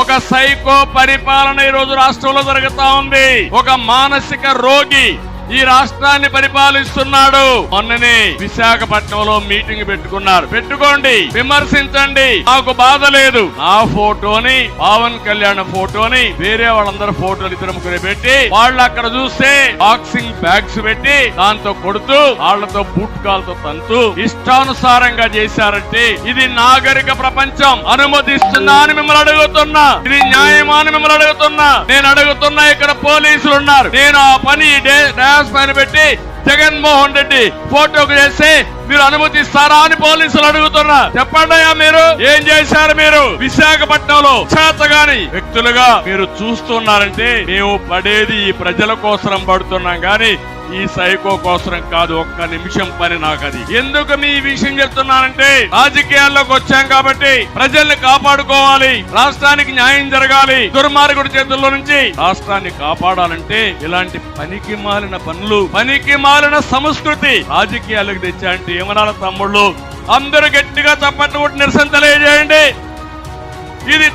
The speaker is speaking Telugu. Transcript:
ఒక సైకో పరిపాలన ఈ రోజు రాష్ట్రంలో జరుగుతా ఉంది. ఒక మానసిక రోగి ఈ రాష్ట్రాన్ని పరిపాలిస్తున్నాడు. మొన్ననే విశాఖపట్నంలో మీటింగ్ పెట్టుకున్నారు. పెట్టుకోండి, విమర్శించండి, నాకు బాధ లేదు. నా ఫోటోని, పవన్ కళ్యాణ్ ఫోటోని, వేరే వాళ్ళందరూ ఫోటోలు ఇద్దరు ముగ్గురు పెట్టి వాళ్ళు అక్కడ చూస్తే బాక్సింగ్ బ్యాగ్స్ పెట్టి దాంతో కొడుతూ వాళ్లతో బూట్ కాల్తో తంతూ ఇష్టానుసారంగా చేశారంటే ఇది నాగరిక ప్రపంచం అనుమతిస్తుందా అని మిమ్మల్ని అడుగుతున్నా. ఇది న్యాయమా అని మిమ్మల్ని అడుగుతున్నా. నేను అడుగుతున్నా, ఇక్కడ పోలీసులు ఉన్నారు. నేను ఆ పని పైన పెట్టి జగన్మోహన్ రెడ్డి ఫోటోకు చేస్తే మీరు అనుమతిస్తారా అని పోలీసులు అడుగుతున్నా. చెప్పండి, మీరు ఏం చేశారు? మీరు విశాఖపట్నంలో చేతగాని వ్యక్తులుగా మీరు చూస్తున్నారంటే మేము పడేది ఈ ప్రజల కోసం పడుతున్నాం గాని ఈ సైకో కోసం కాదు. ఒక్క నిమిషం పని నాకు అది. ఎందుకు మీ విషయం చెప్తున్నానంటే రాజకీయాల్లోకి వచ్చాం కాబట్టి ప్రజల్ని కాపాడుకోవాలి, రాష్ట్రానికి న్యాయం జరగాలి. దుర్మార్గుడి చేతుల్లో నుంచి రాష్ట్రాన్ని కాపాడాలంటే ఇలాంటి పనికి మాలిన పనులు, పనికి మాలిన సంస్కృతి రాజకీయాలకు తెచ్చాయంటే ఏమనాల తమ్ముళ్ళు? అందరూ గట్టిగా చప్పట్లు కొట్టి నిరసన తెలియజేయండి. ఇది